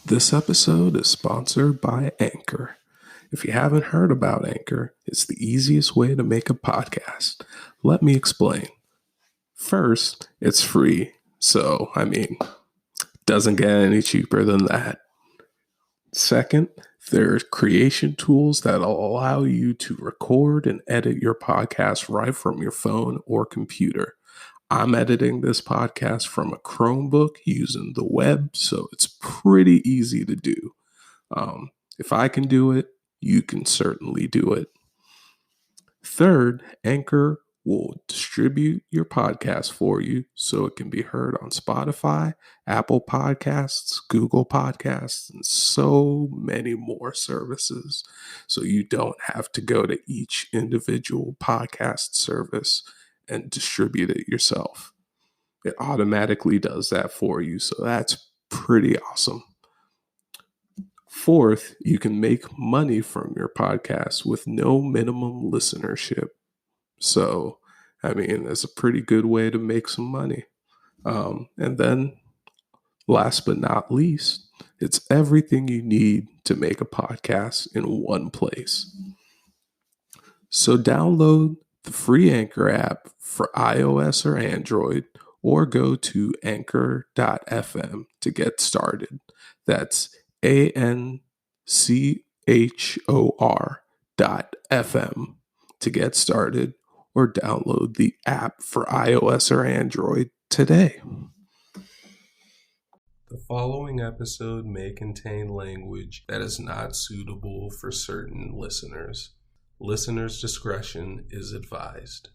This episode is sponsored by Anchor. If you haven't heard about Anchor, it's the easiest way to make a podcast. Let me explain. First, it's free, so, doesn't get any cheaper than that. Second, there are creation tools that will allow you to record and edit your podcast right from your phone or computer. I'm editing this podcast from a Chromebook using the web, so it's pretty easy to do. If I can do it, you can certainly do it. Third, Anchor will distribute your podcast for you so it can be heard on Spotify, Apple Podcasts, Google Podcasts, and so many more services. So you don't have to go to each individual podcast service and distribute it yourself. It automatically does that for you, so that's pretty awesome. Fourth, you can make money from your podcast with no minimum listenership. So, it's a pretty good way to make some money. And then, last but not least, it's everything you need to make a podcast in one place. So download the free Anchor app for iOS or Android, or go to anchor.fm to get started. That's ANCHOR.FM to get started, or download the app for iOS or Android today. The following episode may contain language that is not suitable for certain listeners. Listener's discretion is advised.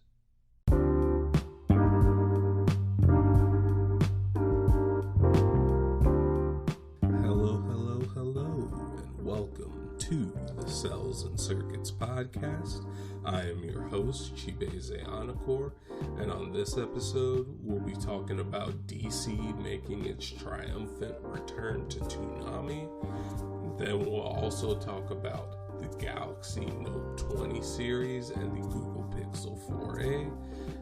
Hello, and welcome to the Cels and Circuits podcast. I am your host, Chibeze Anakor, and on this episode, we'll be talking about DC making its triumphant return to Toonami. Then we'll also talk about the Galaxy Note 20 series and the Google Pixel 4a.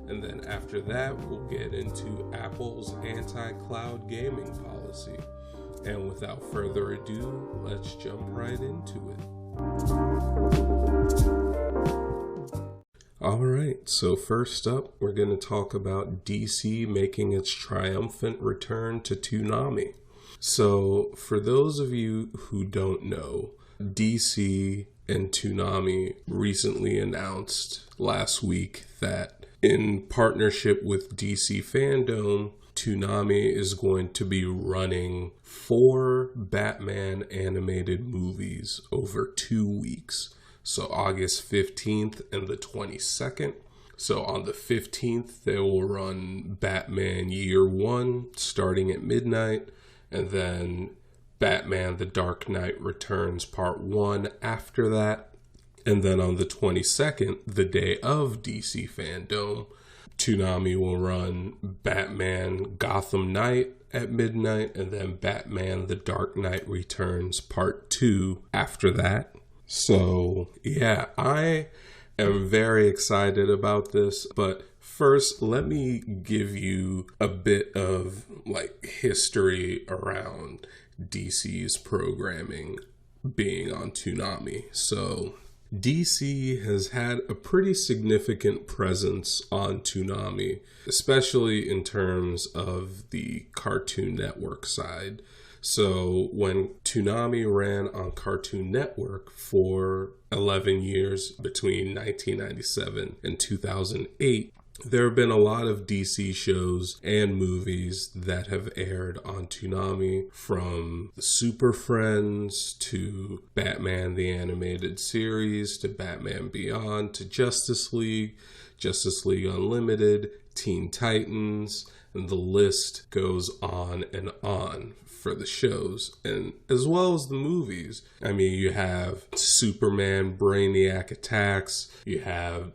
And then after that, we'll get into Apple's anti-cloud gaming policy. And without further ado, let's jump right into it. Alright, so first up, we're going to talk about DC making its triumphant return to Toonami. So, for those of you who don't know, DC and Toonami recently announced last week that in partnership with DC Fandom, Toonami is going to be running 4 Batman animated movies over 2 weeks. So August 15th and the 22nd. So on the 15th, they will run Batman Year 1 starting at midnight, and then Batman The Dark Knight Returns Part 1 after that. And then on the 22nd, the day of DC Fandom, Toonami will run Batman Gotham Knight at midnight, and then Batman The Dark Knight Returns Part 2 after that. So, yeah, I am very excited about this, but first, let me give you a bit of history around DC's programming being on Toonami. So, DC has had a pretty significant presence on Toonami, especially in terms of the Cartoon Network side. So when Toonami ran on Cartoon Network for 11 years between 1997 and 2008, there have been a lot of DC shows and movies that have aired on Toonami, from the Super Friends to Batman the Animated Series to Batman Beyond to Justice League Unlimited, Teen Titans, and the list goes on and on for the shows, and as well as the movies. You have Superman Brainiac Attacks, you have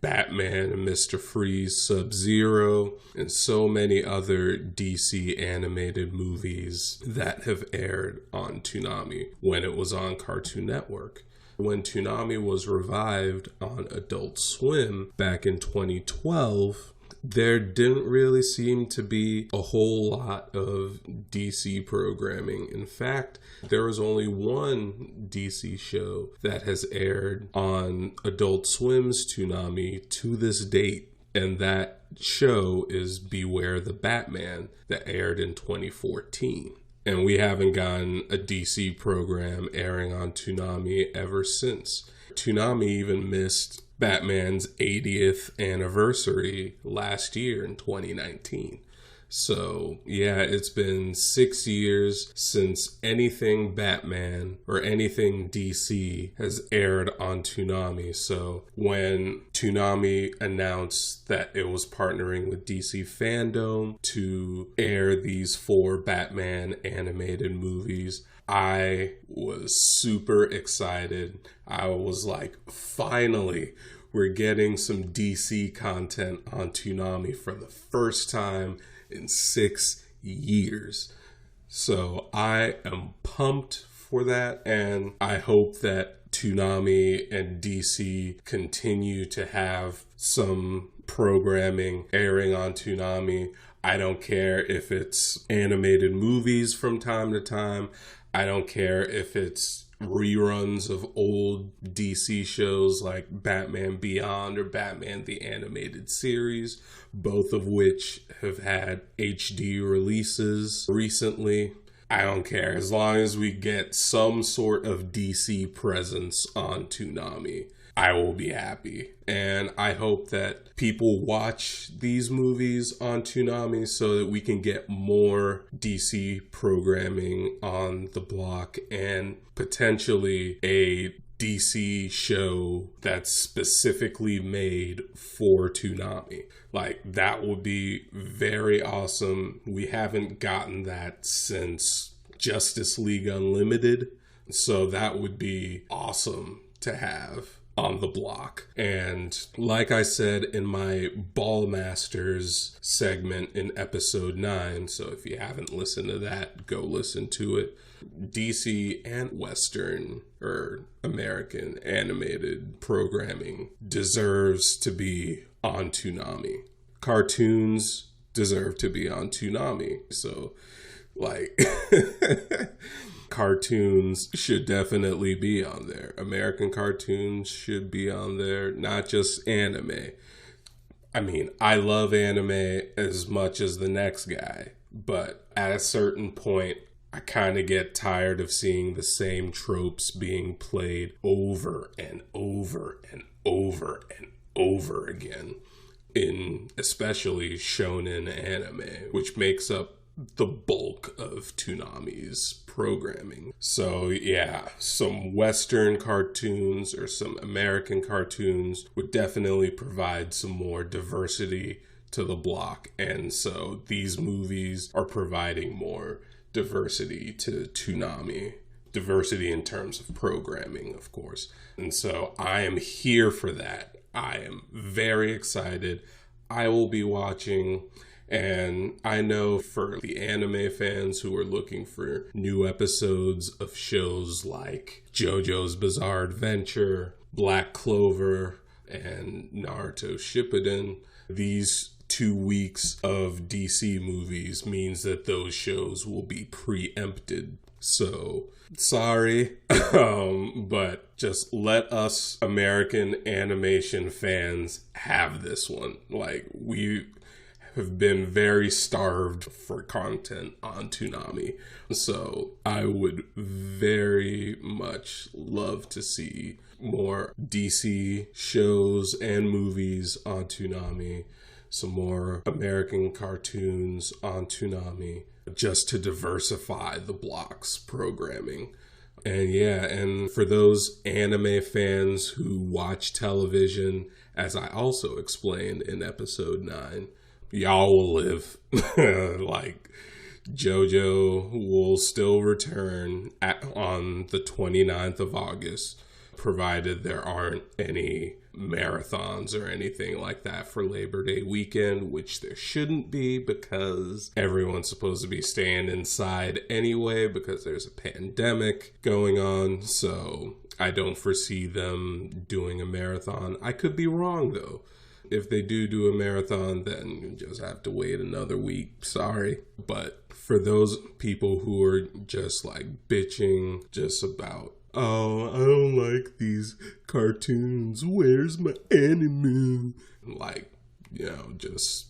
Batman and Mr. Freeze Sub-Zero, and so many other DC animated movies that have aired on Toonami when it was on Cartoon Network. When Toonami was revived on Adult Swim back in 2012, there didn't really seem to be a whole lot of DC programming. In fact, there was only one DC show that has aired on Adult Swim's Toonami to this date, and that show is Beware the Batman, that aired in 2014. And we haven't gotten a DC program airing on Toonami ever since. Toonami even missed Batman's 80th anniversary last year in 2019. So, yeah, it's been 6 years since anything Batman or anything DC has aired on Toonami. So, when Toonami announced that it was partnering with DC Fandom to air these 4 Batman animated movies, I was super excited. I was like, finally, we're getting some DC content on Toonami for the first time in 6 years. So I am pumped for that, and I hope that Toonami and DC continue to have some programming airing on Toonami. I don't care if it's animated movies from time to time. I don't care if it's reruns of old DC shows like Batman Beyond or Batman the Animated Series, both of which have had HD releases recently. I don't care. As long as we get some sort of DC presence on Toonami, I will be happy. And I hope that people watch these movies on Toonami so that we can get more DC programming on the block and potentially a DC show that's specifically made for Toonami. Like, that would be very awesome. We haven't gotten that since Justice League Unlimited, so that would be awesome to have on the block. And like I said in my Ballmasters segment in episode 9, so if you haven't listened to that, go listen to it. DC and Western or American animated programming deserves to be on Toonami. Cartoons deserve to be on Toonami. So, like, cartoons should definitely be on there. American cartoons should be on there, not just anime. I mean, I love anime as much as the next guy, but at a certain point, I kind of get tired of seeing the same tropes being played over and over and over and over again, in especially shonen anime, which makes up the bulk of Toonami's programming. So yeah, some Western cartoons or some American cartoons would definitely provide some more diversity to the block. And so these movies are providing more diversity to Toonami. Diversity in terms of programming, of course. And so I am here for that. I am very excited. I will be watching. And I know for the anime fans who are looking for new episodes of shows like JoJo's Bizarre Adventure, Black Clover, and Naruto Shippuden, these 2 weeks of DC movies means that those shows will be preempted. So, sorry, but just let us American animation fans have this one. Like, we have been very starved for content on Toonami. So I would very much love to see more DC shows and movies on Toonami, some more American cartoons on Toonami, just to diversify the block's programming. And yeah, and for those anime fans who watch television, as I also explained in episode 9, y'all will live. Like, JoJo will still return on the 29th of August, provided there aren't any marathons or anything like that for Labor Day weekend, which there shouldn't be because everyone's supposed to be staying inside anyway because there's a pandemic going on. So I don't foresee them doing a marathon. I could be wrong, though. If they do a marathon, then you just have to wait another week. Sorry. But for those people who are just like bitching just about, oh, I don't like these cartoons, where's my anime? Like, just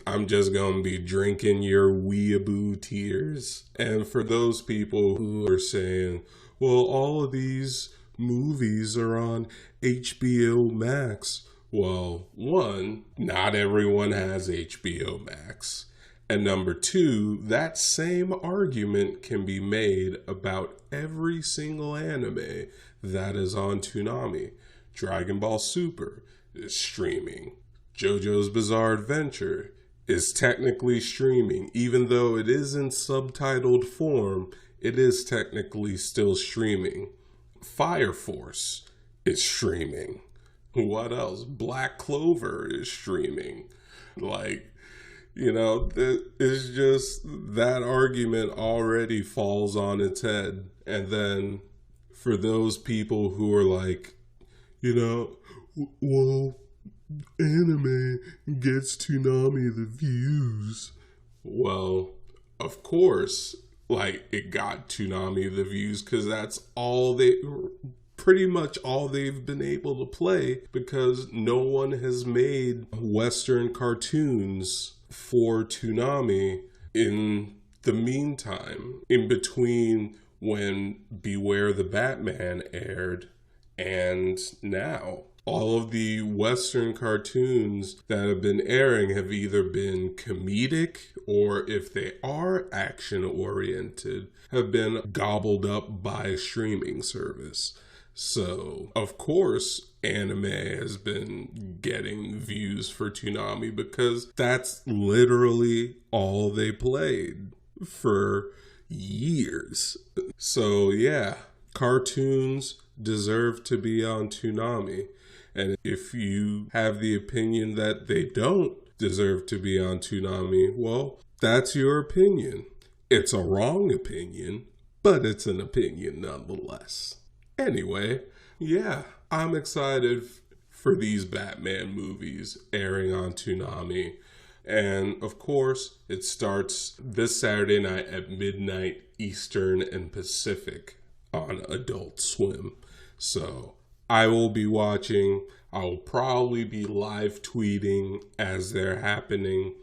I'm just gonna be drinking your weeaboo tears. And for those people who are saying, well, all of these movies are on HBO Max. Well, one, not everyone has HBO Max. And number two, that same argument can be made about every single anime that is on Toonami. Dragon Ball Super is streaming. JoJo's Bizarre Adventure is technically streaming. Even though it is in subtitled form, it is technically still streaming. Fire Force is streaming. What else? Black Clover is streaming. Like, it's just that argument already falls on its head. And then for those people who are like, well, anime gets Toonami the views. Well, of course, it got Toonami the views because that's pretty much all they've been able to play, because no one has made Western cartoons for Toonami in the meantime, in between when Beware the Batman aired and now. All of the Western cartoons that have been airing have either been comedic, or if they are action-oriented, have been gobbled up by a streaming service. So, of course, anime has been getting views for Toonami because that's literally all they played for years. So, yeah, cartoons deserve to be on Toonami. And if you have the opinion that they don't deserve to be on Toonami, well, that's your opinion. It's a wrong opinion, but it's an opinion nonetheless. Anyway, yeah, I'm excited for these Batman movies airing on Toonami. And of course, it starts this Saturday night at midnight Eastern and Pacific on Adult Swim. So I will be watching. I will probably be live tweeting as they're happening.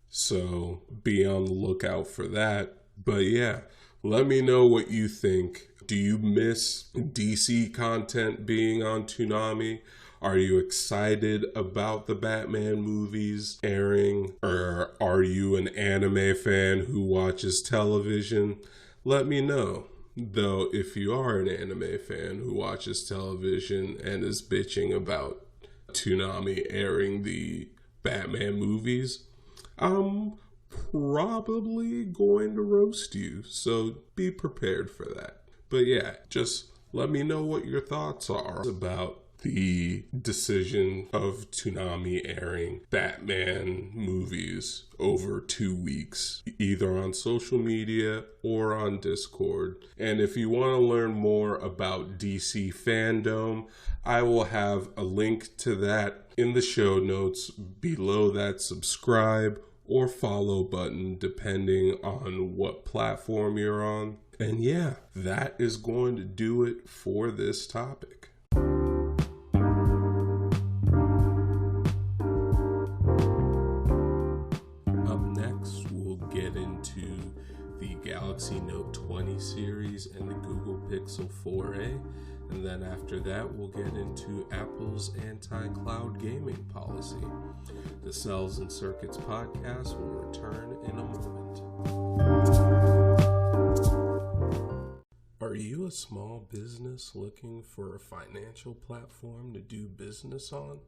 So be on the lookout for that. But yeah, let me know what you think. Do you miss DC content being on Toonami? Are you excited about the Batman movies airing? Or are you an anime fan who watches television? Let me know. Though, if you are an anime fan who watches television and is bitching about Toonami airing the Batman movies, I'm probably going to roast you. So be prepared for that. But yeah, just let me know what your thoughts are about the decision of Toonami airing Batman movies over 2 weeks, either on social media or on Discord. And if you want to learn more about DC fandom, I will have a link to that in the show notes below that subscribe or follow button, depending on what platform you're on. And yeah, that is going to do it for this topic. Up next, we'll get into the Galaxy Note 20 series and the Google Pixel 4a. And then after that, we'll get into Apple's anti-cloud gaming policy. The Cels and Circuits podcast will return in a moment. Are you a small business looking for a financial platform to do business on?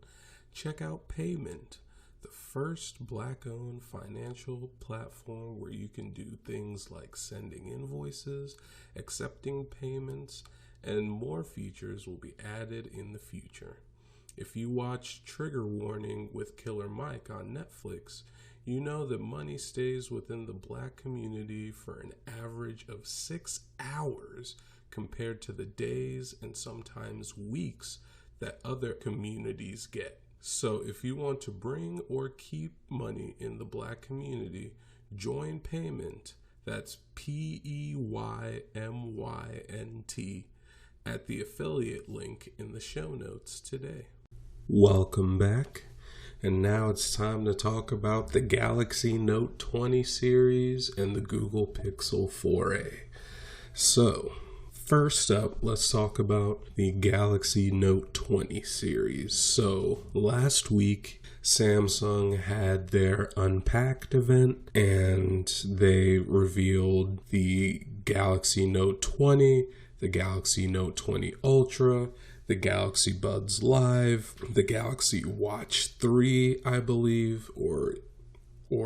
Check out Payment, the first Black-owned financial platform where you can do things like sending invoices, accepting payments, and more features will be added in the future. If you watch Trigger Warning with Killer Mike on Netflix, you know that money stays within the Black community for an average of 6 hours compared to the days and sometimes weeks that other communities get. So if you want to bring or keep money in the Black community, join payment. That's PEYMYNT at the affiliate link in the show notes today. Welcome back. And now it's time to talk about the Galaxy Note 20 series and the Google Pixel 4a. So, first up, let's talk about the Galaxy Note 20 series. So, last week, Samsung had their Unpacked event, and they revealed the Galaxy Note 20, the Galaxy Note 20 Ultra, the Galaxy Buds Live, the Galaxy Watch 3, I believe, or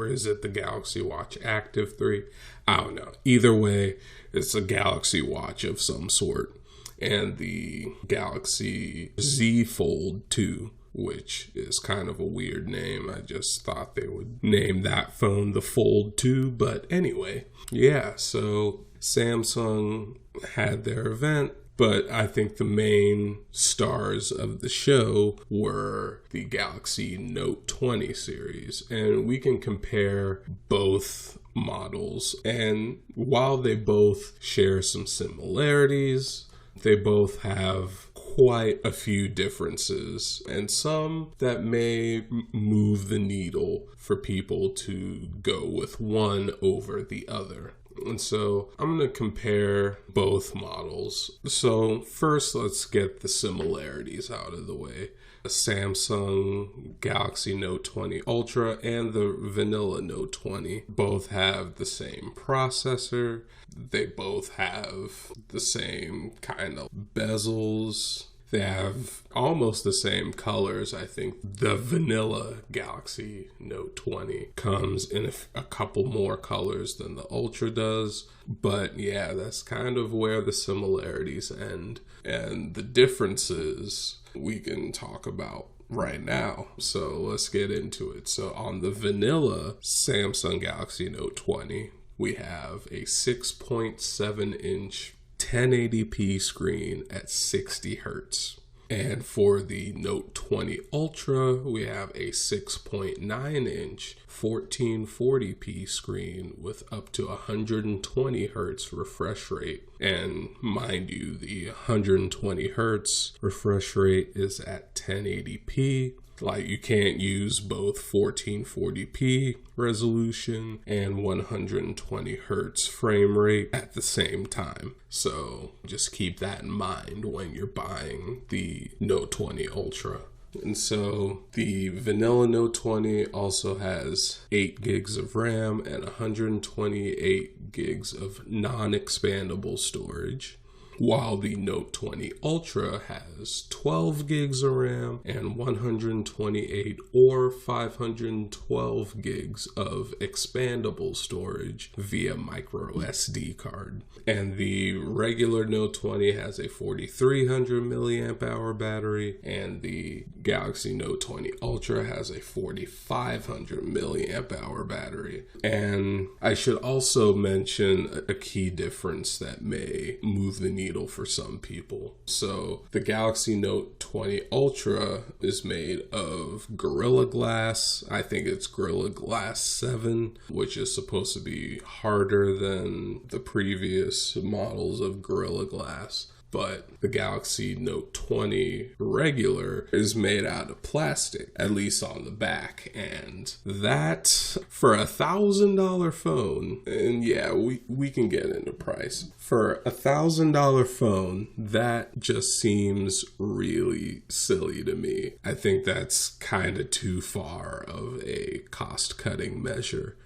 is it the Galaxy Watch Active 3? I don't know. Either way, it's a Galaxy Watch of some sort. And the Galaxy Z Fold 2, which is kind of a weird name. I just thought they would name that phone the Fold 2. But anyway, yeah, so Samsung had their event. But I think the main stars of the show were the Galaxy Note 20 series. And we can compare both models. And while they both share some similarities, they both have quite a few differences and some that may move the needle for people to go with one over the other. And so I'm going to compare both models. So first, let's get the similarities out of the way. The Samsung Galaxy Note 20 Ultra and the vanilla Note 20 both have the same processor. They both have the same kind of bezels. They have almost the same colors. I think the vanilla Galaxy Note 20 comes in a couple more colors than the Ultra does. But yeah, that's kind of where the similarities end. And the differences we can talk about right now. So let's get into it. So on the vanilla Samsung Galaxy Note 20, we have a 6.7-inch 1080p screen at 60 hertz. And for the Note 20 Ultra, we have a 6.9-inch 1440p screen with up to 120 hertz refresh rate. And mind you, the 120 hertz refresh rate is at 1080p. Like, you can't use both 1440p resolution and 120 hertz frame rate at the same time. So just keep that in mind when you're buying the Note 20 Ultra. And so the vanilla Note 20 also has 8 gigs of RAM and 128 gigs of non-expandable storage, while the Note 20 Ultra has 12 gigs of RAM and 128 or 512 gigs of expandable storage via micro SD card. And the regular Note 20 has a 4300 milliamp hour battery, and the Galaxy Note 20 Ultra has a 4500 milliamp hour battery. And I should also mention a key difference that may move the needle for some people. So the Galaxy Note 20 Ultra is made of Gorilla Glass. I think it's Gorilla Glass 7, which is supposed to be harder than the previous models of Gorilla Glass. But the Galaxy Note 20 regular is made out of plastic, at least on the back. And that, for $1,000 phone, and yeah, we can get into price. For $1,000 phone, that just seems really silly to me. I think that's kind of too far of a cost-cutting measure,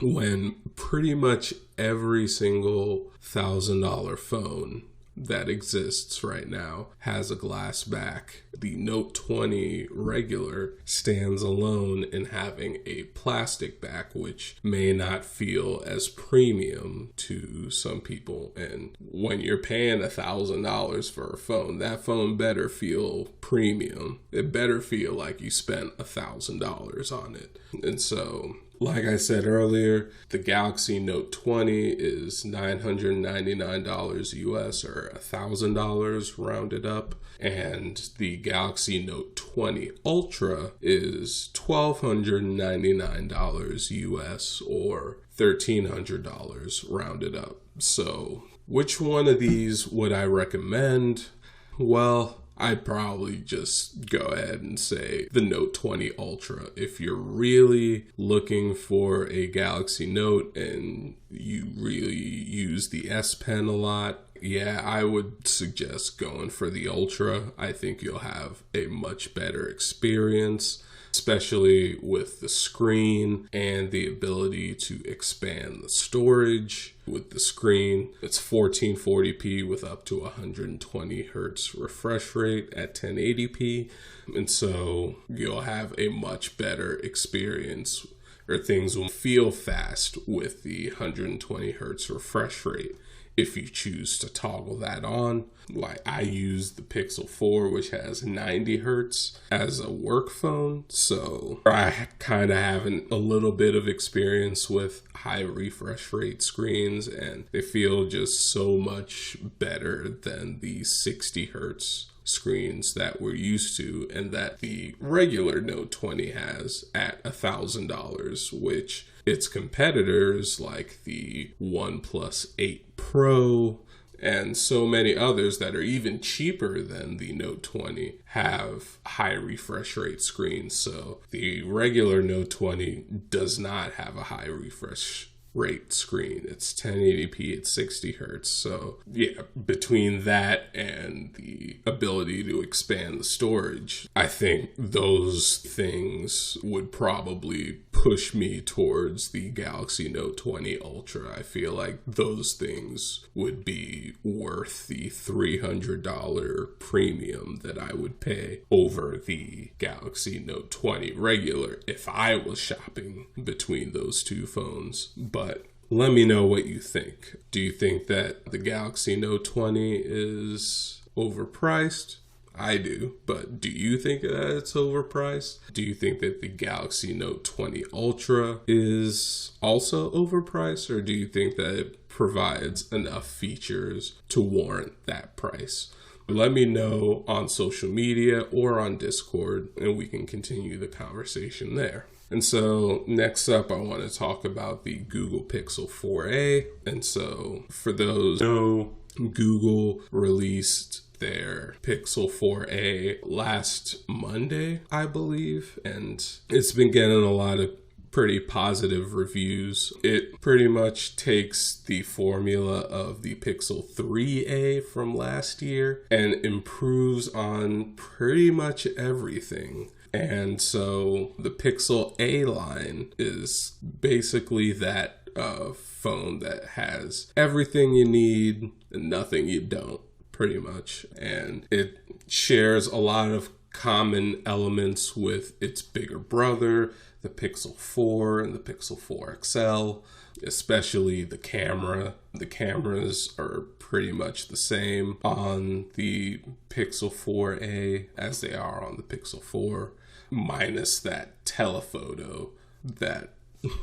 when pretty much every single $1,000 phone that exists right now has a glass back. The Note 20 regular stands alone in having a plastic back, which may not feel as premium to some people. And when you're paying $1,000 for a phone, that phone better feel premium. It better feel like you spent $1,000 on it. And so Like I said earlier, the Galaxy Note 20 is $999 US or $1,000 rounded up. And the Galaxy Note 20 Ultra is $1,299 US or $1,300 rounded up. So, which one of these would I recommend? Well, I'd probably just go ahead and say the Note 20 Ultra. If you're really looking for a Galaxy Note and you really use the S Pen a lot, yeah, I would suggest going for the Ultra. I think you'll have a much better experience, especially with the screen and the ability to expand the storage. With the screen, it's 1440p with up to 120 hertz refresh rate at 1080p. And so you'll have a much better experience, or things will feel fast with the 120 hertz refresh rate if you choose to toggle that on. Like, I use the Pixel 4, which has 90 hertz as a work phone, so I kind of have a little bit of experience with high refresh rate screens, and they feel just so much better than the 60 hertz screens that we're used to and that the regular Note 20 has at $1,000, which its competitors like the OnePlus 8 Pro and so many others that are even cheaper than the Note 20 have high refresh rate screens. So the regular Note 20 does not have a high refresh rate screen. It's 1080p at 60 hertz. So yeah, between that and the ability to expand the storage, I think those things would probably push me towards the Galaxy Note 20 Ultra. I feel like those things would be worth the $300 premium that I would pay over the Galaxy Note 20 regular if I was shopping between those two phones. But let me know what you think. Do you think that the Galaxy Note 20 is overpriced? I do, but do you think that it's overpriced? Do you think that the Galaxy Note 20 Ultra is also overpriced, or do you think that it provides enough features to warrant that price? Let me know on social media or on Discord, and we can continue the conversation there. And so next up, I want to talk about the Google Pixel 4a. And so for those who know, Google released their Pixel 4a last Monday, I believe, and it's been getting a lot of pretty positive reviews. It pretty much takes the formula of the Pixel 3a from last year and improves on pretty much everything. And so the Pixel A line is basically that phone that has everything you need and nothing you don't, pretty much. And it shares a lot of common elements with its bigger brother, the Pixel 4 and the Pixel 4 XL, especially the camera. The cameras are pretty much the same on the Pixel 4a as they are on the Pixel 4, minus that telephoto that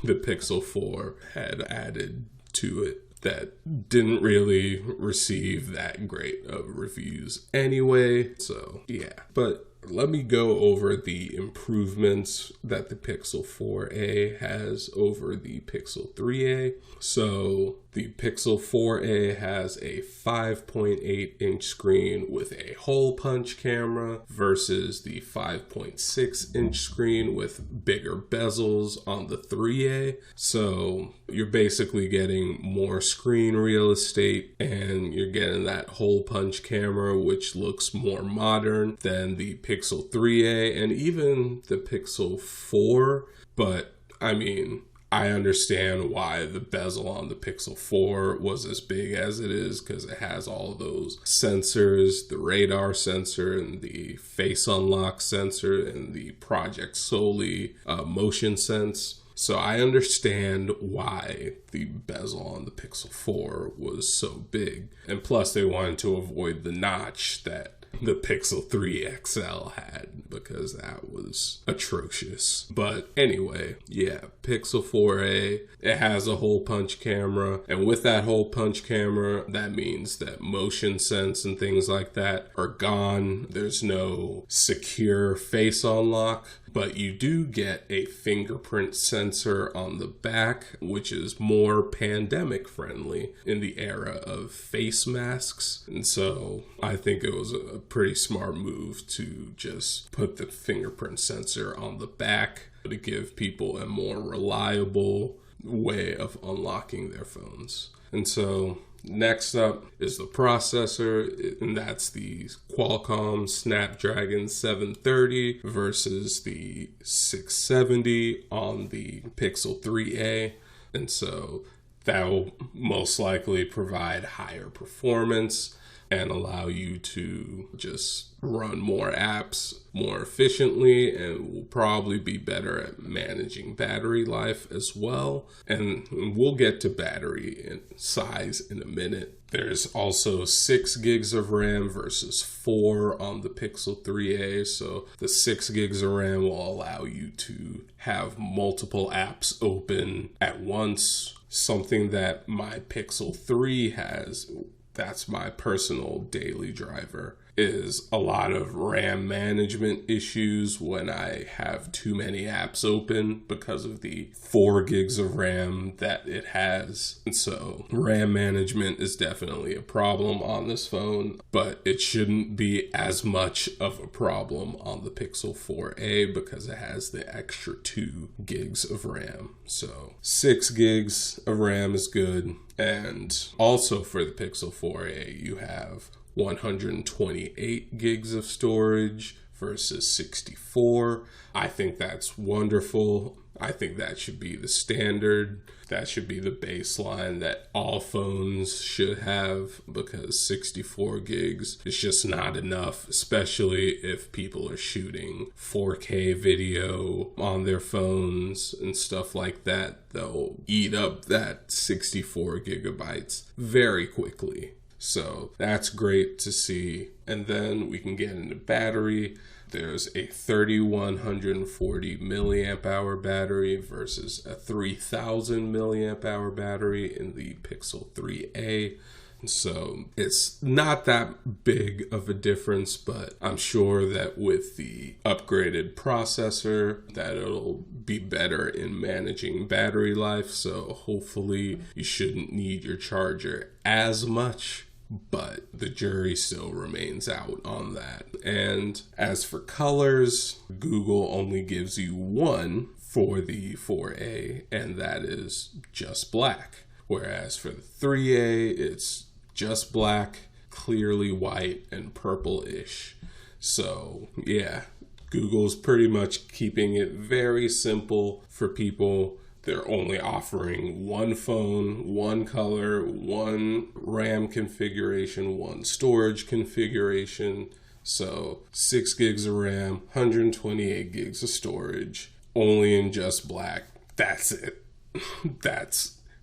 the Pixel 4 had added to it that didn't really receive that great of reviews anyway. So yeah, but let me go over the improvements that the Pixel 4a has over the Pixel 3a. So the Pixel 4a has a 5.8 inch screen with a hole punch camera versus the 5.6 inch screen with bigger bezels on the 3a. So you're basically getting more screen real estate and you're getting that hole punch camera, which looks more modern than the Pixel 3a and even the Pixel 4. But I mean, I understand why the bezel on the Pixel 4 was as big as it is, because it has all those sensors, the radar sensor and the face unlock sensor and the Project Soli motion sense. So I understand why the bezel on the Pixel 4 was so big. And plus they wanted to avoid the notch that the Pixel 3 XL had, because that was atrocious. But anyway, yeah, Pixel 4a, it has a hole punch camera, and with that hole punch camera, that means that motion sense and things like that are gone. There's no secure face unlock, but you do get a fingerprint sensor on the back, which is more pandemic friendly in the era of face masks. And so I think it was a pretty smart move to just put the fingerprint sensor on the back to give people a more reliable way of unlocking their phones. And so next up is the processor, and that's the Qualcomm Snapdragon 730 versus the 670 on the Pixel 3a. And so that will most likely provide higher performance and allow you to just run more apps more efficiently, and will probably be better at managing battery life as well. And we'll get to battery size in a minute. There's also 6 gigs of RAM versus 4 on the Pixel 3a. So the 6 gigs of RAM will allow you to have multiple apps open at once, something that my Pixel 3 has. That's my personal daily driver, is a lot of RAM management issues when I have too many apps open because of the 4 gigs of RAM that it has. And so RAM management is definitely a problem on this phone, but it shouldn't be as much of a problem on the Pixel 4a because it has the extra 2 gigs of RAM. So 6 gigs of RAM is good. And also for the Pixel 4a, you have 128 gigs of storage versus 64. I think that's wonderful. I think that should be the standard. That should be the baseline that all phones should have, because 64 gigs is just not enough, especially if people are shooting 4K video on their phones and stuff like that. They'll eat up that 64 gigabytes very quickly. So that's great to see. And then we can get into battery. There's a 3140 milliamp hour battery versus a 3000 milliamp hour battery in the Pixel 3a. So it's not that big of a difference, but I'm sure that with the upgraded processor that it'll be better in managing battery life. So hopefully you shouldn't need your charger as much, but the jury still remains out on that. And as for colors, Google only gives you one for the 4a, and that is just black. Whereas for the 3a, it's just black, clearly white, and purple-ish. So yeah, Google's pretty much keeping it very simple for people. They're only offering one phone, one color, one RAM configuration, one storage configuration. So 6 gigs of RAM, 128 gigs of storage, only in just black. That's it.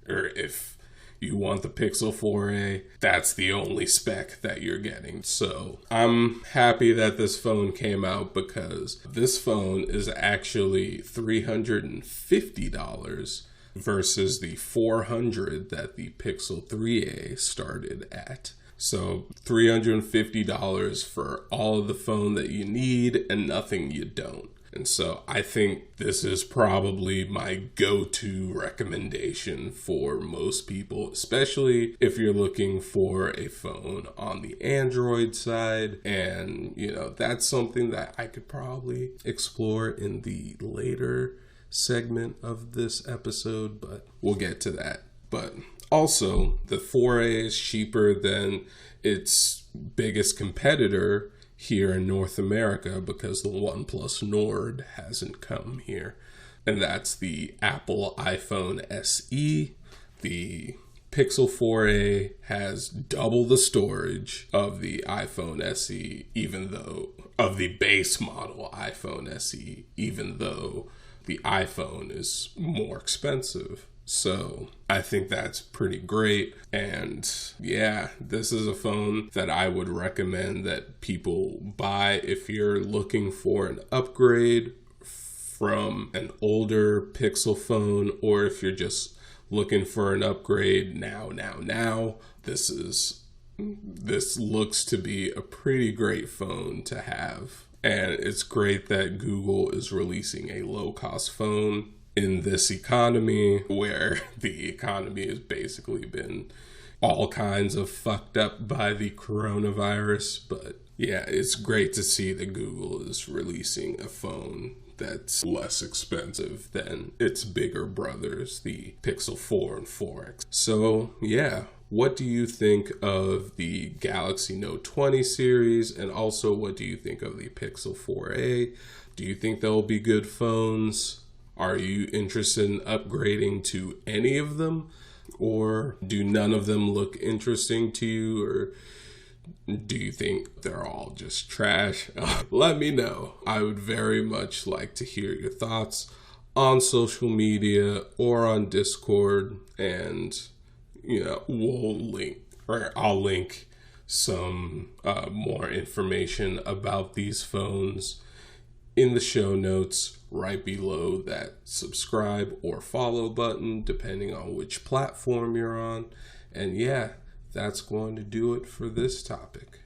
Or if you want the Pixel 4a, that's the only spec that you're getting. So I'm happy that this phone came out, because this phone is actually $350 versus the $400 that the Pixel 3a started at. So $350 for all of the phone that you need and nothing you don't. And so I think this is probably my go-to recommendation for most people, especially if you're looking for a phone on the Android side. And, that's something that I could probably explore in the later segment of this episode, but we'll get to that. But also, the 4A is cheaper than its biggest competitor here in North America, because the OnePlus Nord hasn't come here. And that's the Apple iPhone SE. The Pixel 4a has double the storage of the iPhone SE, of the base model iPhone SE, even though the iPhone is more expensive. So I think that's pretty great. And yeah, this is a phone that I would recommend that people buy if you're looking for an upgrade from an older Pixel phone, or if you're just looking for an upgrade now. This looks to be a pretty great phone to have. And it's great that Google is releasing a low-cost phone in this economy, where the economy has basically been all kinds of fucked up by the coronavirus. But yeah, it's great to see that Google is releasing a phone that's less expensive than its bigger brothers, the Pixel 4 and 4X. So yeah, what do you think of the Galaxy Note 20 series? And also, what do you think of the Pixel 4a? Do you think they'll be good phones? Are you interested in upgrading to any of them? Or do none of them look interesting to you? Or do you think they're all just trash? Let me know. I would very much like to hear your thoughts on social media or on Discord. And, I'll link some more information about these phones in the show notes right below that subscribe or follow button, depending on which platform you're on. And yeah, that's going to do it for this topic.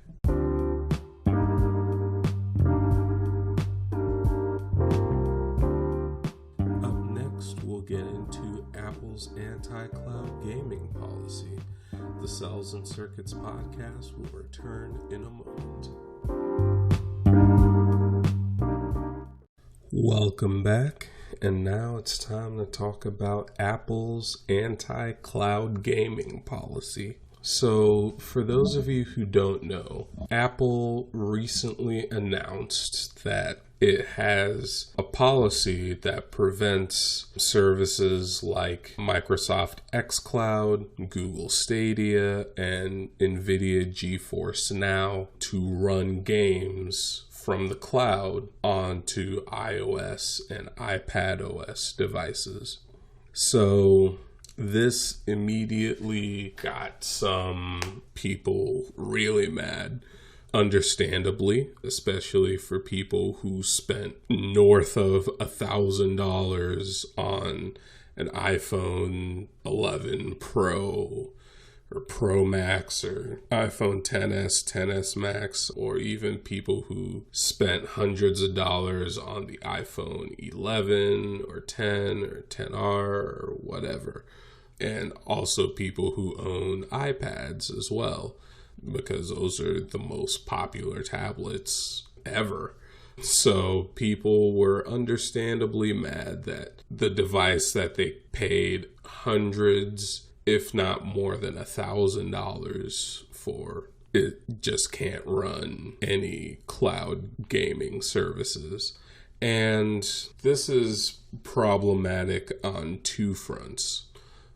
Up next, we'll get into Apple's anti-cloud gaming policy. The Cels and Circuits podcast will return in a moment. Welcome back, and now it's time to talk about Apple's anti-cloud gaming policy. So, for those of you who don't know, Apple recently announced that it has a policy that prevents services like Microsoft xCloud, Google Stadia, and NVIDIA GeForce Now to run games from the cloud onto iOS and iPadOS devices. So this immediately got some people really mad, understandably, especially for people who spent north of $1,000 on an iPhone 11 Pro or Pro Max or iPhone XS, XS Max, or even people who spent hundreds of dollars on the iPhone 11 or 10 or 10R or whatever. And also people who own iPads as well, because those are the most popular tablets ever. So people were understandably mad that the device that they paid hundreds, if not more than $1,000 for, it just can't run any cloud gaming services. And this is problematic on two fronts.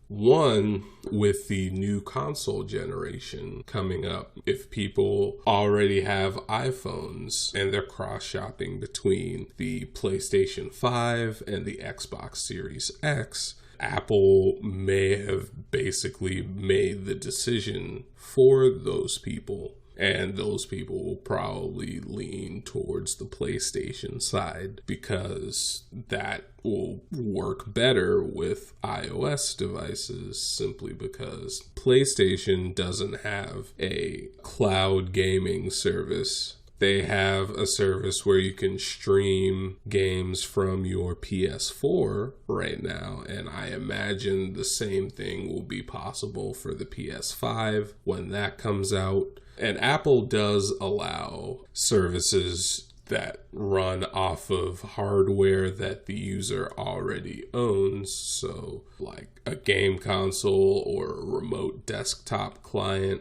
One, with the new console generation coming up, if people already have iPhones and they're cross-shopping between the PlayStation 5 and the Xbox Series X, Apple may have basically made the decision for those people, and those people will probably lean towards the PlayStation side because that will work better with iOS devices, simply because PlayStation doesn't have a cloud gaming service. They have a service where you can stream games from your PS4 right now, and I imagine the same thing will be possible for the PS5 when that comes out. And Apple does allow services that run off of hardware that the user already owns, so like a game console or a remote desktop client.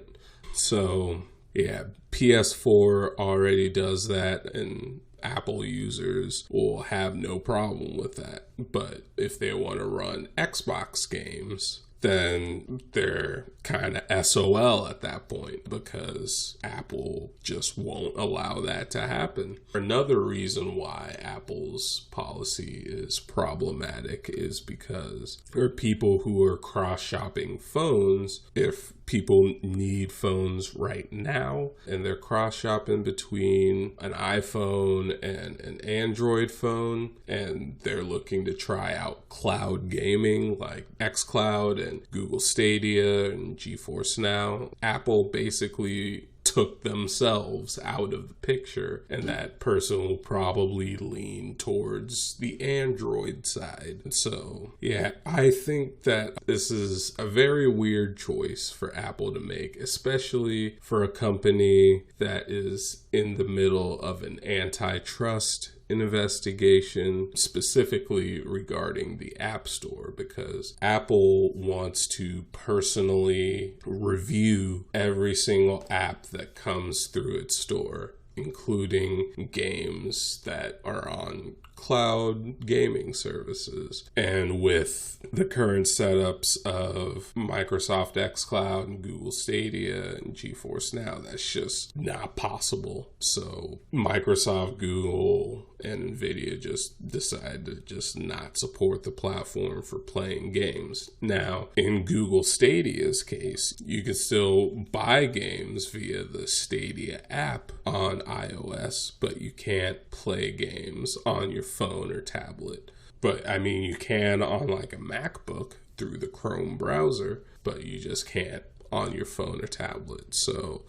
So yeah, PS4 already does that, and Apple users will have no problem with that. But if they want to run Xbox games, then they're kind of SOL at that point, because Apple just won't allow that to happen. Another reason why Apple's policy is problematic is because there are people who are cross-shopping phones. If people need phones right now and they're cross-shopping between an iPhone and an Android phone, and they're looking to try out cloud gaming like xCloud and Google Stadia and GeForce Now, Apple basically took themselves out of the picture, and that person will probably lean towards the Android side. So yeah, I think that this is a very weird choice for Apple to make, especially for a company that is in the middle of an antitrust investigation, specifically regarding the App Store, because Apple wants to personally review every single app that comes through its store, including games that are on cloud gaming services. And with the current setups of Microsoft xCloud and Google Stadia and GeForce Now, that's just not possible. So Microsoft, Google, and Nvidia just decided to just not support the platform for playing games. Now, in Google Stadia's case, you can still buy games via the Stadia app on iOS, but you can't play games on your phone or tablet. But I mean, you can on like a MacBook through the Chrome browser, but you just can't on your phone or tablet. So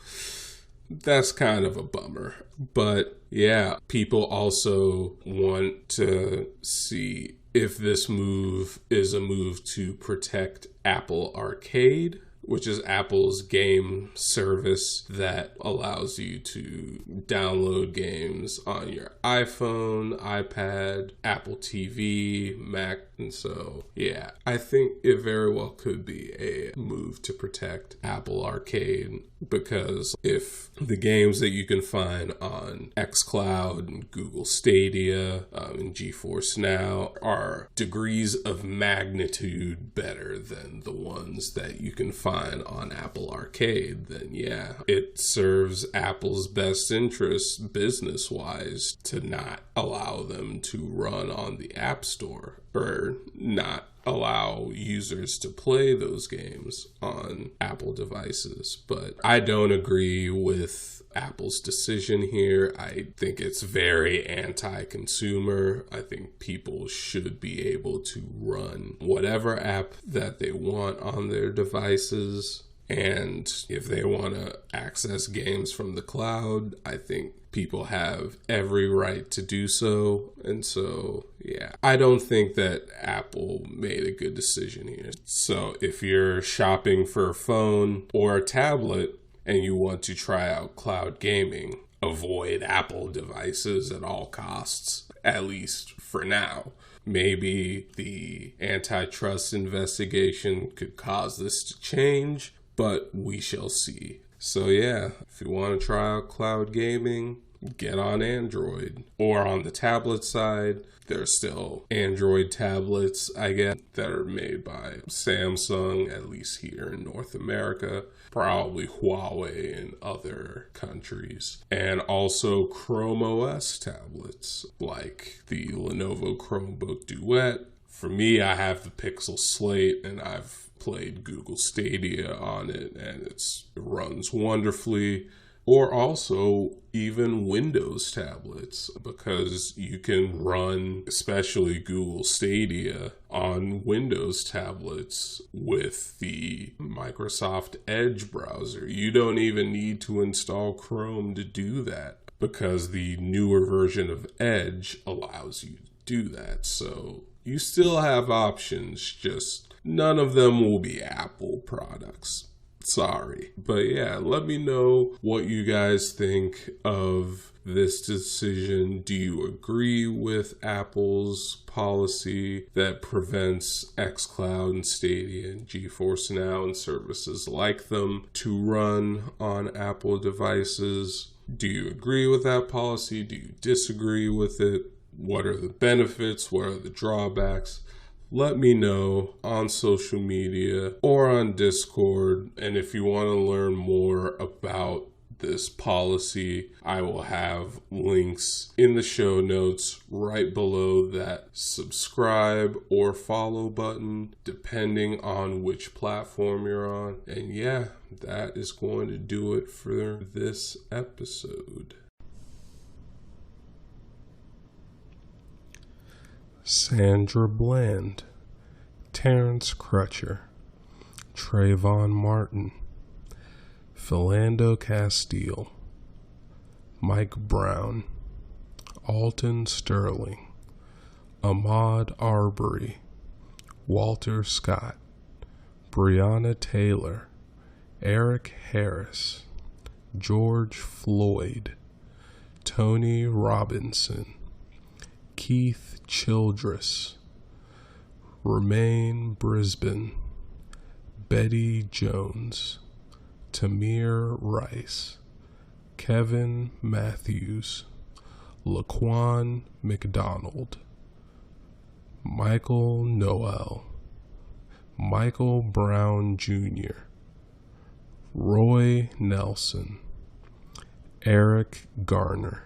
that's kind of a bummer. But yeah, people also want to see if this move is a move to protect Apple Arcade, which is Apple's game service that allows you to download games on your iPhone, iPad, Apple TV, Mac. And so, yeah, I think it very well could be a move to protect Apple Arcade, because if the games that you can find on xCloud and Google Stadia and GeForce Now are degrees of magnitude better than the ones that you can find on Apple Arcade, then yeah, it serves Apple's best interest business-wise to not allow them to run on the App Store, or not allow users to play those games on Apple devices. But I don't agree with Apple's decision here. I think it's very anti-consumer. I think people should be able to run whatever app that they want on their devices. And if they want to access games from the cloud, I think people have every right to do so. And so, yeah, I don't think that Apple made a good decision here. So if you're shopping for a phone or a tablet and you want to try out cloud gaming, avoid Apple devices at all costs, at least for now. Maybe the antitrust investigation could cause this to change, but we shall see. So yeah, if you want to try out cloud gaming, get on Android. Or on the tablet side, there's still Android tablets, I guess, that are made by Samsung, at least here in North America. Probably Huawei in other countries. And also Chrome OS tablets, like the Lenovo Chromebook Duet. For me, I have the Pixel Slate, and I've played Google Stadia on it, and it runs wonderfully. Or also even Windows tablets, because you can run, especially Google Stadia, on Windows tablets with the Microsoft Edge browser. You don't even need to install Chrome to do that, because the newer version of Edge allows you to do that. So you still have options, just none of them will be Apple products. Sorry. But yeah, let me know what you guys think of this decision. Do you agree with Apple's policy that prevents xCloud and Stadia and GeForce Now and services like them to run on Apple devices? Do you agree with that policy? Do you disagree with it? What are the benefits? What are the drawbacks? let me know on social media or on Discord. And if you want to learn more about this policy, I will have links in the show notes right below that subscribe or follow button, depending on which platform you're on. And yeah, that is going to do it for this episode. Sandra Bland, Terrence Crutcher, Trayvon Martin, Philando Castile, Mike Brown, Alton Sterling, Ahmaud Arbery, Walter Scott, Breonna Taylor, Eric Harris, George Floyd, Tony Robinson, Keith Childress, Romaine Brisbane, Betty Jones, Tamir Rice, Kevin Matthews, Laquan McDonald, Michael Noel, Michael Brown Jr., Roy Nelson, Eric Garner.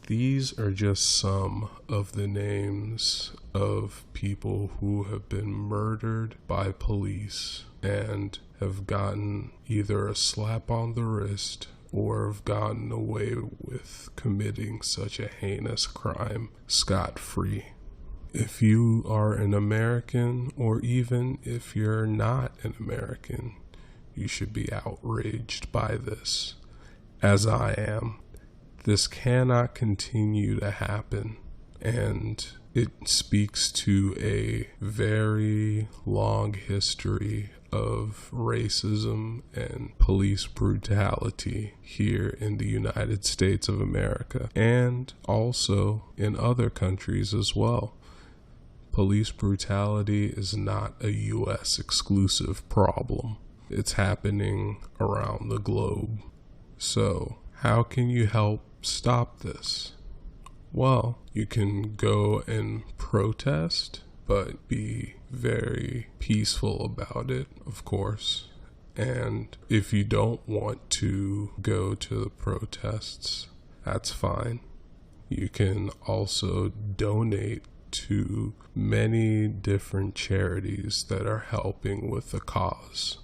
These are just some of the names of people who have been murdered by police and have gotten either a slap on the wrist or have gotten away with committing such a heinous crime scot-free. If you are an American, or even if you're not an American, you should be outraged by this, as I am. This cannot continue to happen, and it speaks to a very long history of racism and police brutality here in the United States of America, and also in other countries as well. Police brutality is not a U.S. exclusive problem. It's happening around the globe. So, how can you help stop this? Well, you can go and protest, but be very peaceful about it, of course. And if you don't want to go to the protests, that's fine. You can also donate to many different charities that are helping with the cause.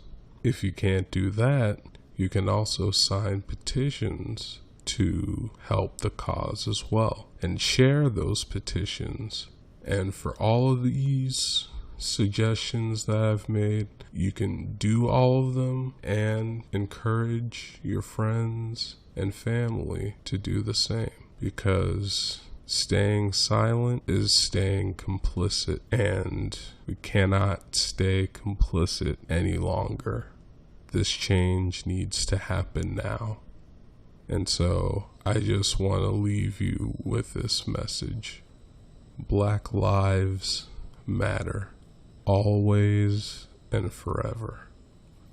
If you can't do that, you can also sign petitions to help the cause as well, and share those petitions. And for all of these suggestions that I've made, you can do all of them and encourage your friends and family to do the same, because staying silent is staying complicit, and we cannot stay complicit any longer. This change needs to happen now. And so I just want to leave you with this message. Black lives matter, always and forever.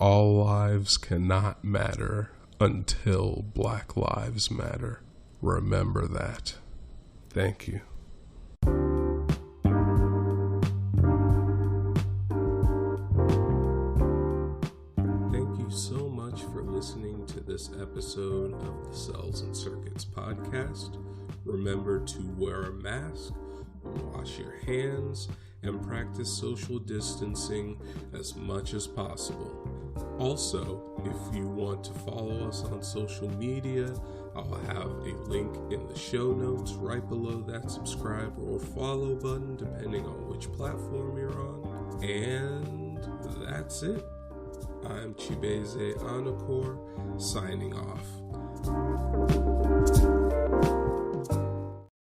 All lives cannot matter until Black lives matter. Remember that. Thank you. So much for listening to this episode of the Cels and Circuits podcast. Remember to wear a mask, wash your hands, and practice social distancing as much as possible. Also, if you want to follow us on social media, I'll have a link in the show notes right below that subscribe or follow button, depending on which platform you're on. And that's it. I'm Chibeze Anakor, signing off.